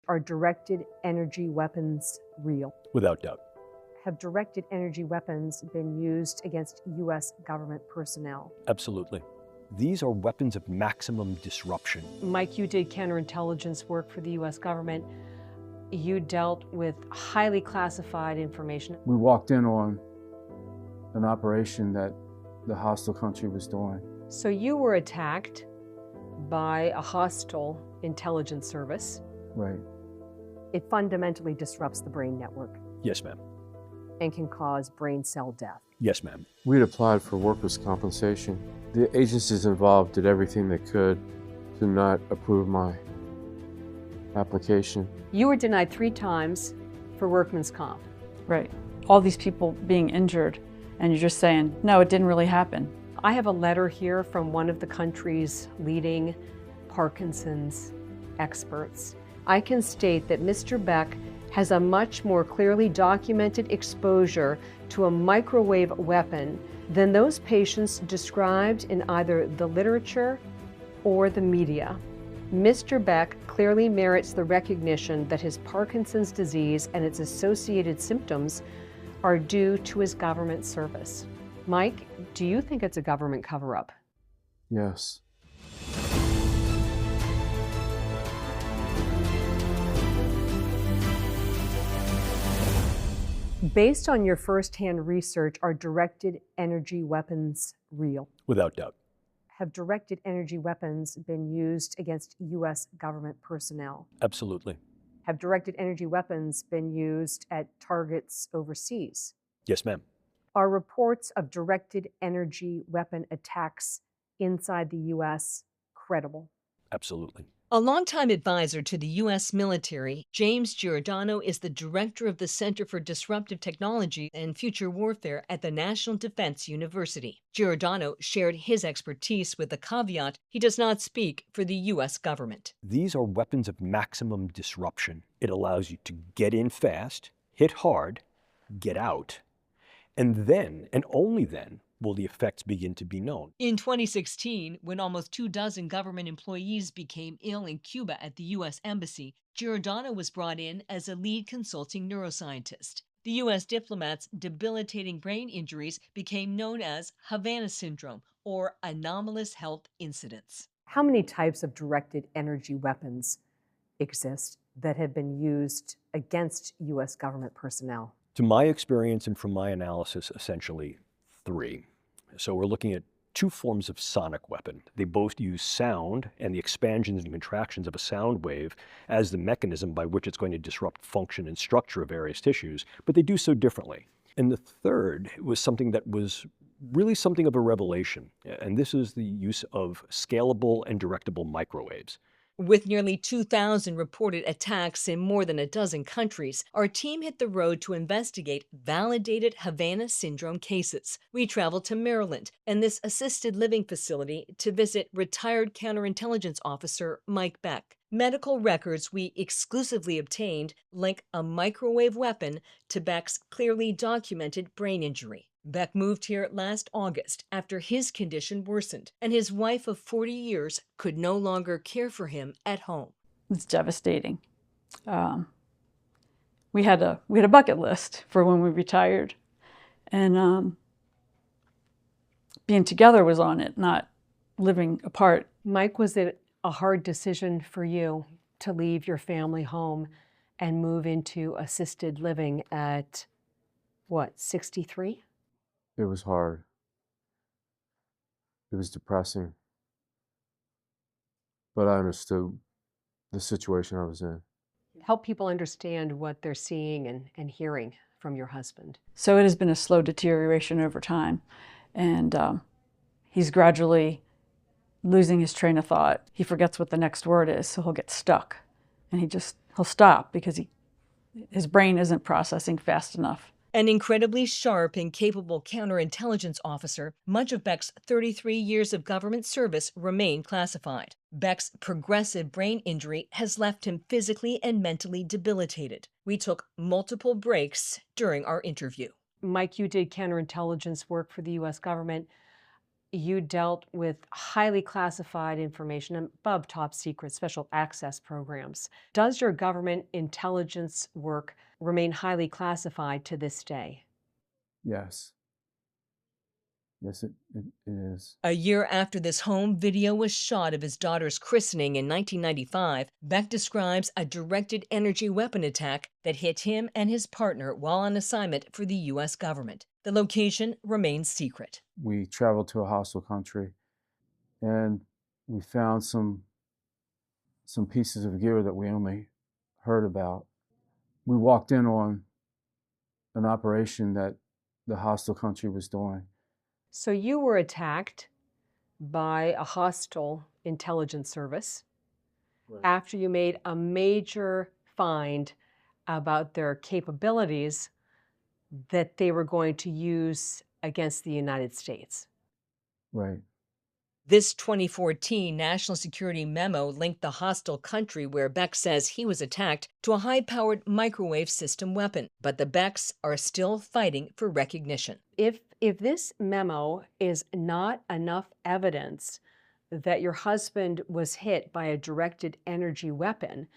Are directed energy weapons real? Without doubt. Have directed energy weapons been used against U.S. government personnel? Absolutely. These are weapons of maximum disruption. Mike, you did counterintelligence work for the U.S. government. You dealt with highly classified information. We walked in on an operation that the hostile country was doing. So you were attacked by a hostile intelligence service. Right. It fundamentally disrupts the brain network Yes, ma'am. and can cause brain cell death. Yes, ma'am. We'd applied for workers' compensation. The agencies involved did everything they could to not approve my application. You were denied 3 times for workman's comp. Right. All these people being injured, and you're just saying, no, it didn't really happen. I have a letter here from one of the country's leading Parkinson's experts. I can state that Mr. Beck has a much more clearly documented exposure to a microwave weapon than those patients described in either the literature or the media. Mr. Beck clearly merits the recognition that his Parkinson's disease and its associated symptoms are due to his government service. Mike, do you think it's a government cover-up? Yes. Based on your firsthand research, are directed energy weapons real? Without doubt. Have directed energy weapons been used against U.S. government personnel? Absolutely. Have directed energy weapons been used at targets overseas? Yes, ma'am. Are reports of directed energy weapon attacks inside the U.S. credible? Absolutely. A longtime advisor to the U.S. military, James Giordano is the director of the Center for Disruptive Technology and Future Warfare at the National Defense University. Giordano shared his expertise with the caveat he does not speak for the U.S. government. These are weapons of maximum disruption. It allows you to get in fast, hit hard, get out, and then, and only then, will the effects begin to be known. In 2016, when almost 24 government employees became ill in Cuba at the U.S. Embassy, Giordano was brought in as a lead consulting neuroscientist. The U.S. diplomat's debilitating brain injuries became known as Havana syndrome, or anomalous health incidents. How many types of directed energy weapons exist that have been used against U.S. government personnel? To my experience and from my analysis, essentially 3. So we're looking at 2 forms of sonic weapon. They both use sound and the expansions and contractions of a sound wave as the mechanism by which it's going to disrupt function and structure of various tissues, but they do so differently. And the third was something that was really something of a revelation, and this is the use of scalable and directable microwaves. With nearly 2,000 reported attacks in more than a dozen countries, our team hit the road to investigate validated Havana syndrome cases. We traveled to Maryland and this assisted living facility to visit retired counterintelligence officer Mike Beck. Medical records we exclusively obtained link a microwave weapon to Beck's clearly documented brain injury. Beck moved here last August after his condition worsened, and his wife of 40 years could no longer care for him at home. It's devastating. We had a bucket list for when we retired, and being together was on it, not living apart. Mike, was it a hard decision for you to leave your family home and move into assisted living at, what, 63? It was hard. It was depressing. But I understood the situation I was in. Help people understand what they're seeing and hearing from your husband. So it has been a slow deterioration over time, and he's gradually losing his train of thought. He forgets what the next word is, so he'll get stuck, and he'll stop because his brain isn't processing fast enough. An incredibly sharp and capable counterintelligence officer, much of Beck's 33 years of government service remain classified. Beck's progressive brain injury has left him physically and mentally debilitated. We took multiple breaks during our interview. Mike, you did counterintelligence work for the U.S. government. you dealt with highly classified information above top secret special access programs. Does your government intelligence work remain highly classified to this day? Yes. Yes, it is. A year after this home video was shot of his daughter's christening in 1995, Beck describes a directed energy weapon attack that hit him and his partner while on assignment for the U.S. government. The location remains secret. We traveled to a hostile country, and we found some pieces of gear that we only heard about. We walked in on an operation that the hostile country was doing. So you were attacked by a hostile intelligence service after you made a major find about their capabilities that they were going to use against the United States. Right. This 2014 national security memo linked the hostile country where Beck says he was attacked to a high-powered microwave system weapon. But the Becks are still fighting for recognition. If this memo is not enough evidence that your husband was hit by a directed energy weapon,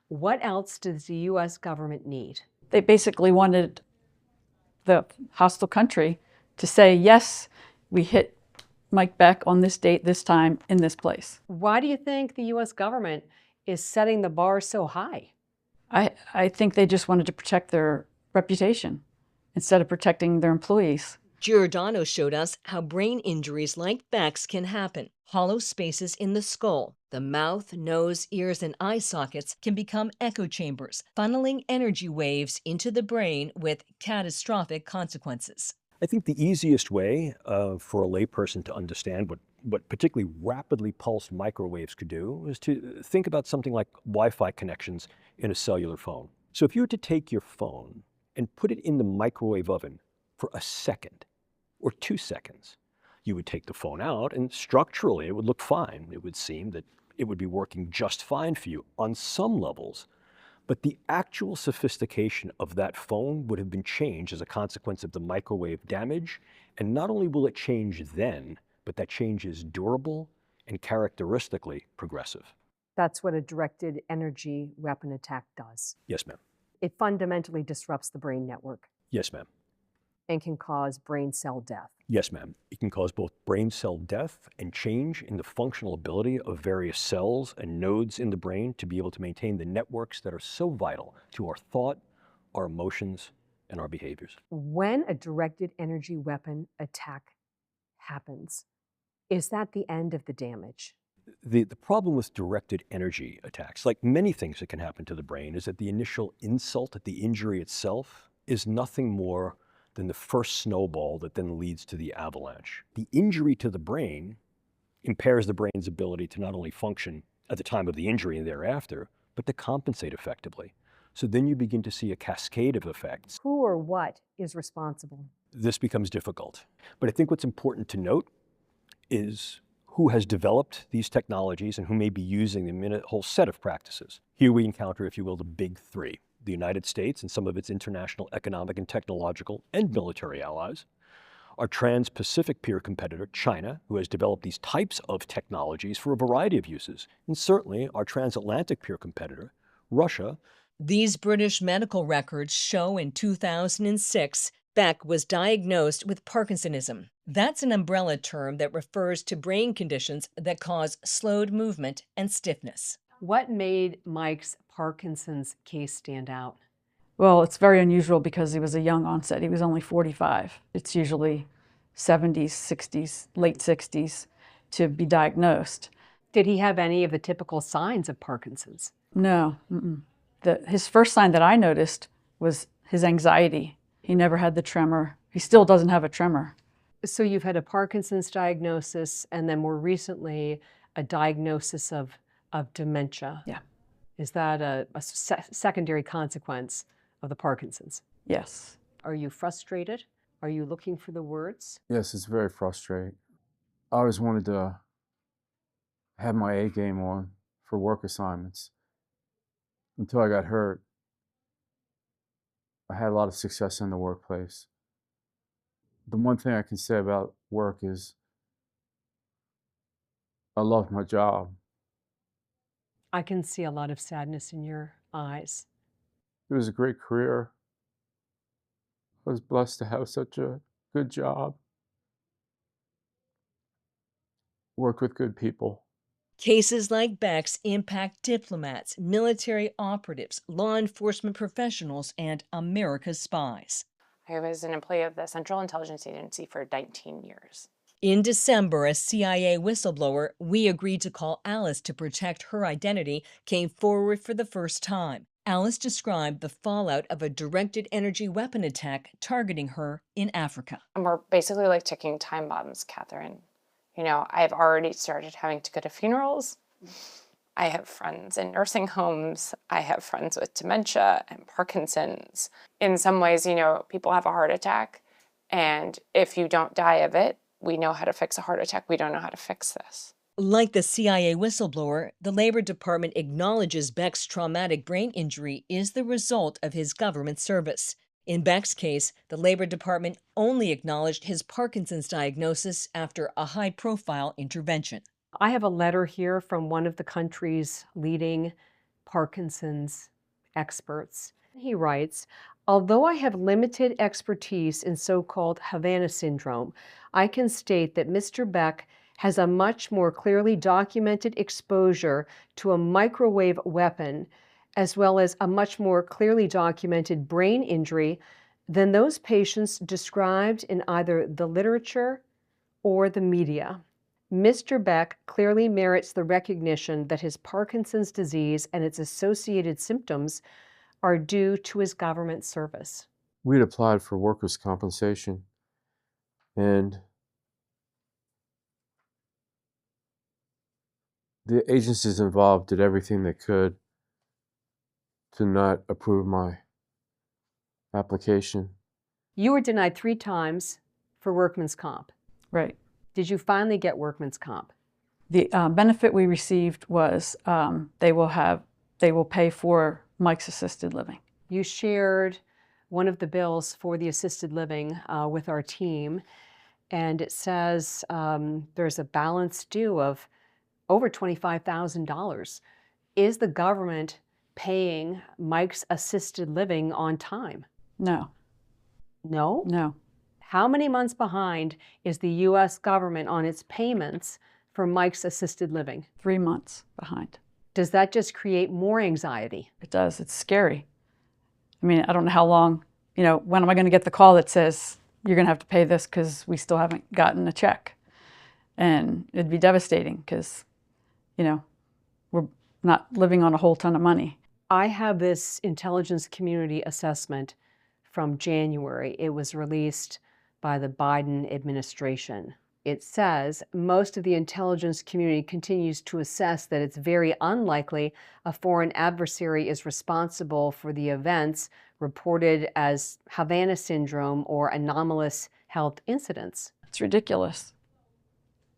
what else does the U.S. government need? They basically wanted the hostile country to say, yes, we hit Mike Beck on this date, this time, in this place. Why do you think the U.S. government is setting the bar so high? I think they just wanted to protect their reputation instead of protecting their employees. Giordano showed us how brain injuries like Beck's can happen. Hollow spaces in the skull, the mouth, nose, ears, and eye sockets can become echo chambers, funneling energy waves into the brain with catastrophic consequences. I think the easiest way for a layperson to understand what particularly rapidly pulsed microwaves could do is to think about something like Wi-Fi connections in a cellular phone. So if you were to take your phone and put it in the microwave oven for a second or 2 seconds, you would take the phone out and structurally it would look fine. It would seem that it would be working just fine for you on some levels. But the actual sophistication of that phone would have been changed as a consequence of the microwave damage. And not only will it change then, but that change is durable and characteristically progressive. That's what a directed energy weapon attack does. Yes, ma'am. It fundamentally disrupts the brain network Yes, ma'am. and can cause brain cell death. Yes, ma'am. It can cause both brain cell death and change in the functional ability of various cells and nodes in the brain to be able to maintain the networks that are so vital to our thought, our emotions, and our behaviors. When a directed energy weapon attack happens, is that the end of the damage? The problem with directed energy attacks, like many things that can happen to the brain, is that the initial insult, that the injury itself, is nothing more than the first snowball that then leads to the avalanche. The injury to the brain impairs the brain's ability to not only function at the time of the injury and thereafter, but to compensate effectively. So then you begin to see a cascade of effects. Who or what is responsible? This becomes difficult. But I think what's important to note is who has developed these technologies and who may be using them in a whole set of practices. Here we encounter, if you will, the big three: the United States and some of its international economic and technological and military allies, our trans-Pacific peer competitor, China, who has developed these types of technologies for a variety of uses, and certainly our transatlantic peer competitor, Russia. These British medical records show in 2006, Beck was diagnosed with Parkinsonism. That's an umbrella term that refers to brain conditions that cause slowed movement and stiffness. What made Mike's Parkinson's case stand out? Well, it's very unusual because he was a young onset. He was only 45. It's usually 70s, 60s, late 60s to be diagnosed. Did he have any of the typical signs of Parkinson's? No. His first sign that I noticed was his anxiety. He never had the tremor. He still doesn't have a tremor. So you've had a Parkinson's diagnosis and then more recently a diagnosis of dementia. Yeah. Is that a secondary consequence of the Parkinson's? Yes. Are you frustrated? Are you looking for the words? Yes, it's very frustrating. I always wanted to have my A game on for work assignments. Until I got hurt, I had a lot of success in the workplace. The one thing I can say about work is I love my job. I can see a lot of sadness in your eyes. It was a great career. I was blessed to have such a good job. Work with good people. Cases like Beck's impact diplomats, military operatives, law enforcement professionals, and America's spies. I was an employee of the Central Intelligence Agency for 19 years. In December, a CIA whistleblower we agreed to call Alice to protect her identity came forward for the first time. Alice described the fallout of a directed energy weapon attack targeting her in Africa. And we're basically like ticking time bombs, Catherine. You know, I've already started having to go to funerals. I have friends in nursing homes. I have friends with dementia and Parkinson's. In some ways, you know, people have a heart attack, and if you don't die of it, we know how to fix a heart attack. We don't know how to fix this. Like the CIA whistleblower, the Labor Department acknowledges Beck's traumatic brain injury is the result of his government service. In Beck's case, the Labor Department only acknowledged his Parkinson's diagnosis after a high-profile intervention. I have a letter here from one of the country's leading Parkinson's experts. He writes, "Although I have limited expertise in so-called Havana syndrome, I can state that Mr. Beck has a much more clearly documented exposure to a microwave weapon, as well as a much more clearly documented brain injury than those patients described in either the literature or the media. Mr. Beck clearly merits the recognition that his Parkinson's disease and its associated symptoms are due to his government service." We'd applied for workers' compensation, and the agencies involved did everything they could to not approve my application. You were denied 3 times for workman's comp. Right. Did you finally get workman's comp? The benefit we received was they will pay for Mike's assisted living. You shared one of the bills for the assisted living with our team, and it says there's a balance due of over $25,000. Is the government paying Mike's assisted living on time? No. No? No. How many months behind is the U.S. government on its payments for Mike's assisted living? 3 months behind. Does that just create more anxiety? It does. It's scary. I mean, I don't know how long, you know, when am I going to get the call that says, you're going to have to pay this because we still haven't gotten a check? And it'd be devastating because, you know, we're not living on a whole ton of money. I have this intelligence community assessment from January. It was released by the Biden administration. It says most of the intelligence community continues to assess that it's very unlikely a foreign adversary is responsible for the events reported as Havana syndrome or anomalous health incidents. It's ridiculous.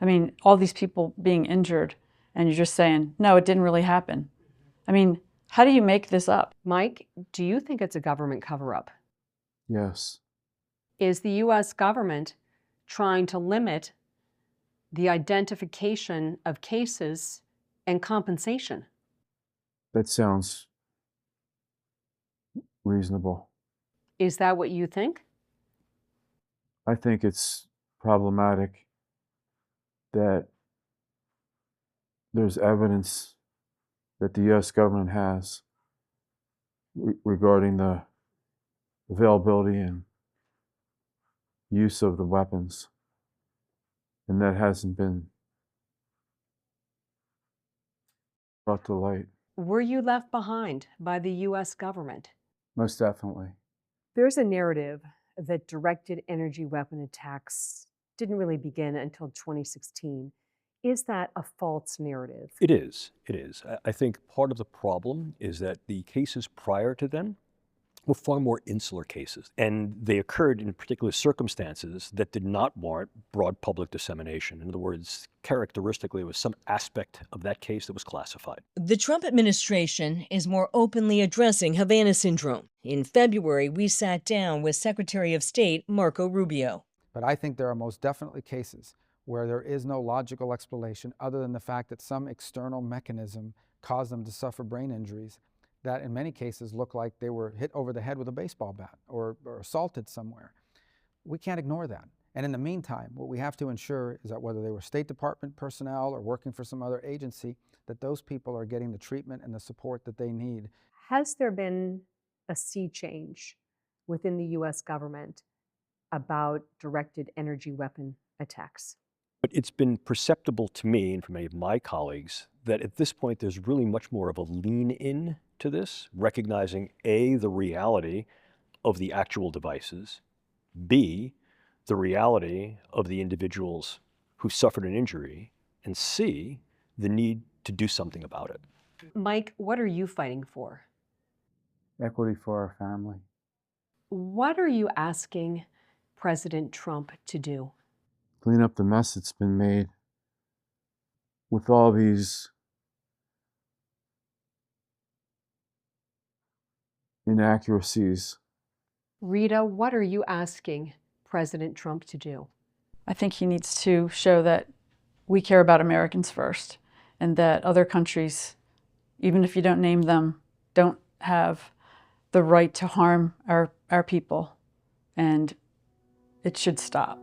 I mean, all these people being injured, and you're just saying, no, it didn't really happen. I mean, how do you make this up? Mike, do you think it's a government cover-up? Yes. Is the U.S. government trying to limit the identification of cases and compensation? That sounds reasonable. Is that what you think? I think it's problematic that there's evidence that the U.S. government has regarding the availability and use of the weapons, and that hasn't been brought to light. Were you left behind by the U.S. government? Most definitely. There's a narrative that directed energy weapon attacks didn't really begin until 2016. Is that a false narrative? It is. It is. I think part of the problem is that the cases prior to then were far more insular cases, and they occurred in particular circumstances that did not warrant broad public dissemination. In other words, characteristically, it was some aspect of that case that was classified. The Trump administration is more openly addressing Havana syndrome. In February, we sat down with Secretary of State Marco Rubio. But I think there are most definitely cases where there is no logical explanation other than the fact that some external mechanism caused them to suffer brain injuries that in many cases look like they were hit over the head with a baseball bat or assaulted somewhere. We can't ignore that. And in the meantime, what we have to ensure is that whether they were State Department personnel or working for some other agency, that those people are getting the treatment and the support that they need. Has there been a sea change within the U.S. government about directed energy weapon attacks? But it's been perceptible to me and from many of my colleagues that at this point there's really much more of a lean in to this, recognizing A, the reality of the actual devices, B, the reality of the individuals who suffered an injury, and C, the need to do something about it. Mike, what are you fighting for? Equity for our family. What are you asking President Trump to do? Clean up the mess that's been made with all these inaccuracies. Rita, what are you asking President Trump to do? I think he needs to show that we care about Americans first, and that other countries, even if you don't name them, don't have the right to harm our people, and it should stop.